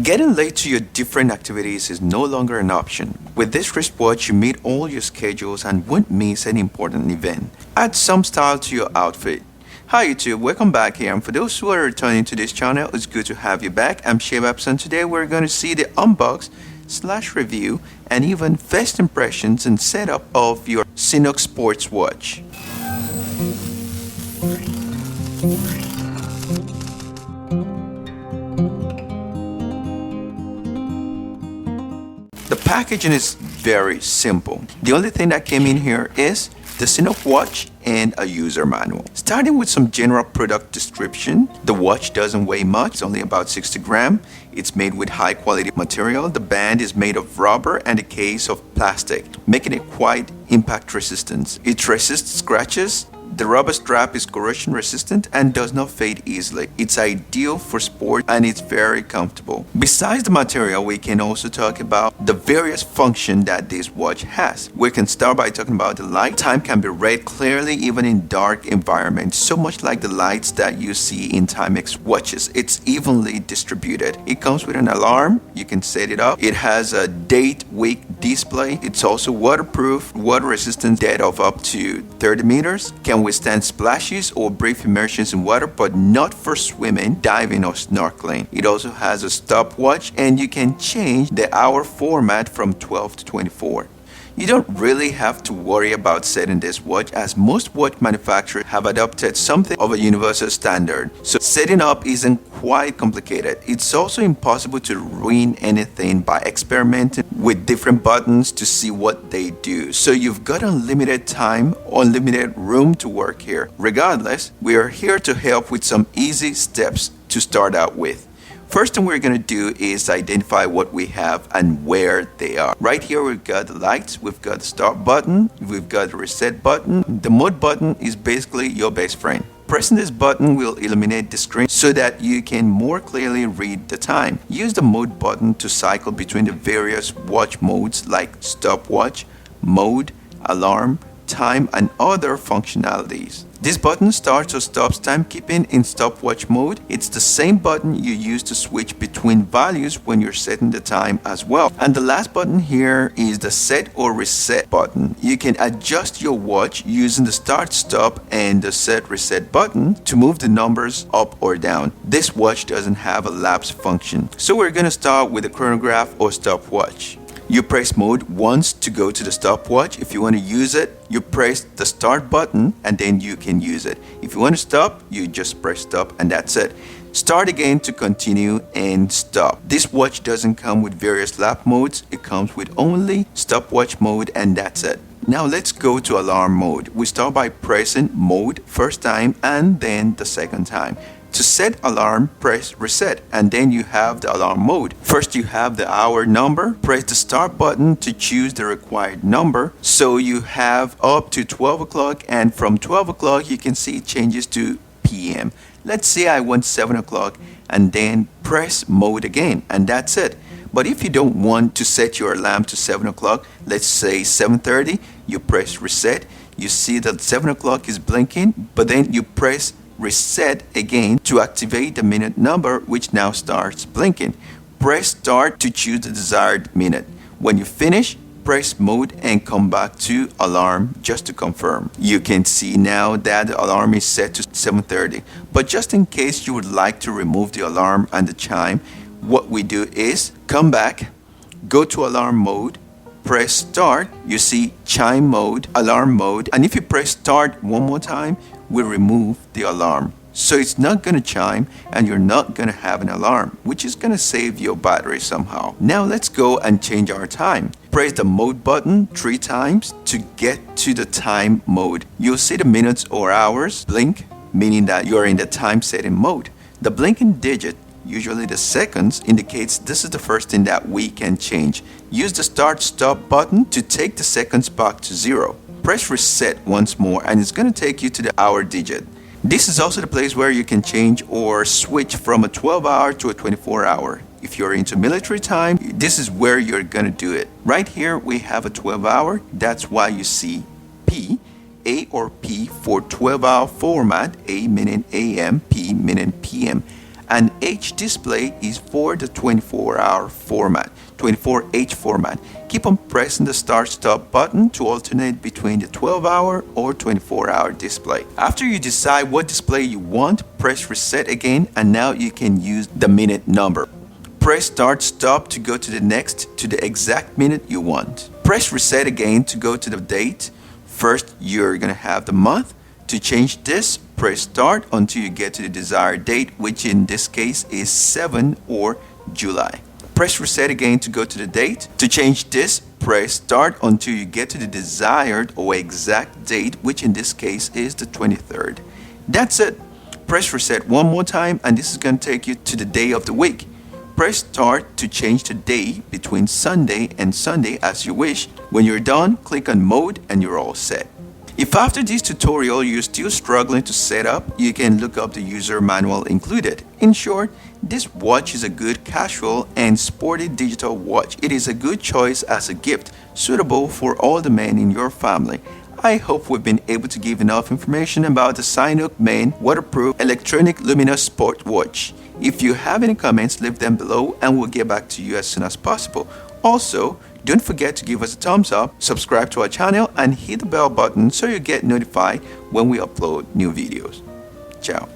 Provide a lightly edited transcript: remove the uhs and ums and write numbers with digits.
Getting late to your different activities is no longer an option. With this wristwatch, you meet all your schedules and won't miss any important event. Add some style to your outfit. Hi YouTube, welcome back here, and for those who are returning to this channel, it's good to have you back. I'm Shebabs, and today we're going to see the unbox/review and even first impressions and setup of your SYNOKE sports watch. The packaging is very simple. The only thing that came in here is the SYNOKE watch and a user manual. Starting with some general product description, the watch doesn't weigh much, it's only about 60 grams. It's made with high quality material. The band is made of rubber and the case of plastic, making it quite impact resistant. It resists scratches. The rubber strap is corrosion resistant and does not fade easily. It's ideal for sport and it's very comfortable. Besides the material, we can also talk about the various functions that this watch has. We can start by talking about the light. Time can be read clearly even in dark environments, so much like the lights that you see in Timex watches. It's evenly distributed. It comes with an alarm. You can set it up. It has a date, week display. It's also waterproof, water resistant, depth of up to 30 meters. Can withstand splashes or brief immersions in water, but not for swimming, diving, or snorkeling. It also has a stopwatch, and you can change the hour format from 12 to 24. You don't really have to worry about setting this watch, as most watch manufacturers have adopted something of a universal standard. So setting up isn't quite complicated. It's also impossible to ruin anything by experimenting with different buttons to see what they do. So you've got unlimited time, unlimited room to work here. Regardless, we are here to help with some easy steps to start out with. First thing we're going to do is identify what we have and where they are. Right here we've got the lights, we've got the start button, we've got the reset button. The mode button is basically your best friend. Pressing this button will illuminate the screen so that you can more clearly read the time. Use the mode button to cycle between the various watch modes like stopwatch, mode, alarm, time, and other functionalities. This button starts or stops timekeeping in stopwatch mode. It's the same button you use to switch between values when you're setting the time as well. And the last button here is the set or reset button. You can adjust your watch using the start, stop, and the set reset button to move the numbers up or down. This watch doesn't have a lapse function. So we're going to start with the chronograph or stopwatch. You press mode once to go to the stopwatch. If you want to use it, you press the start button and then you can use it. If you want to stop, you just press stop and that's it. Start again to continue and stop. This watch doesn't come with various lap modes. It comes with only stopwatch mode and that's it. Now let's go to alarm mode. We start by pressing mode first time and then the second time. To set alarm, press reset and then you have the alarm mode. First you have the hour number. Press the start button to choose the required number. So you have up to 12 o'clock and from 12 o'clock you can see it changes to PM. Let's say I want 7 o'clock and then press mode again and that's it. But if you don't want to set your alarm to 7 o'clock, let's say 7:30, you press reset. You see that 7 o'clock is blinking, but then you press reset again to activate the minute number, which now starts blinking. Press start to choose the desired minute. When you finish, press mode and come back to alarm just to confirm. You can see now that the alarm is set to 7:30. But just in case you would like to remove the alarm and the chime, what we do is come back, go to alarm mode, press start, you see chime mode, alarm mode, and if you press start one more time, we remove the alarm. So it's not going to chime and you're not going to have an alarm, which is going to save your battery somehow. Now let's go and change our time. Press the mode button 3 times to get to the time mode. You'll see the minutes or hours blink, meaning that you're in the time setting mode. The blinking digit, usually the seconds, indicates this is the first thing that we can change. Use the start stop button to take the seconds back to 0. Press reset once more and it's going to take you to the hour digit. This is also the place where you can change or switch from a 12-hour to a 24-hour. If you're into military time, this is where you're going to do it. Right here we have a 12-hour. That's why you see P, A or P for 12-hour format, A meaning AM, P meaning PM. An H display is for the 24-hour format, 24H format. Keep on pressing the start-stop button to alternate between the 12-hour or 24-hour display. After you decide what display you want, press reset again, and now you can use the minute number. Press start-stop to go to the next to the exact minute you want. Press reset again to go to the date. First, you're going to have the month. To change this, press start until you get to the desired date, which in this case is 7 or July. Press reset again to go to the date. To change this, press start until you get to the desired or exact date, which in this case is the 23rd. That's it. Press reset one more time, and this is going to take you to the day of the week. Press start to change the day between Sunday and Sunday as you wish. When you're done, click on mode and you're all set. If after this tutorial you're still struggling to set up, you can look up the user manual included. In short, this watch is a good casual and sporty digital watch. It is a good choice as a gift, suitable for all the men in your family. I hope we've been able to give enough information about the SYNOKE Men waterproof electronic luminous sport watch. If you have any comments, leave them below and we'll get back to you as soon as possible. Also, don't forget to give us a thumbs up, subscribe to our channel, and hit the bell button so you get notified when we upload new videos. Ciao.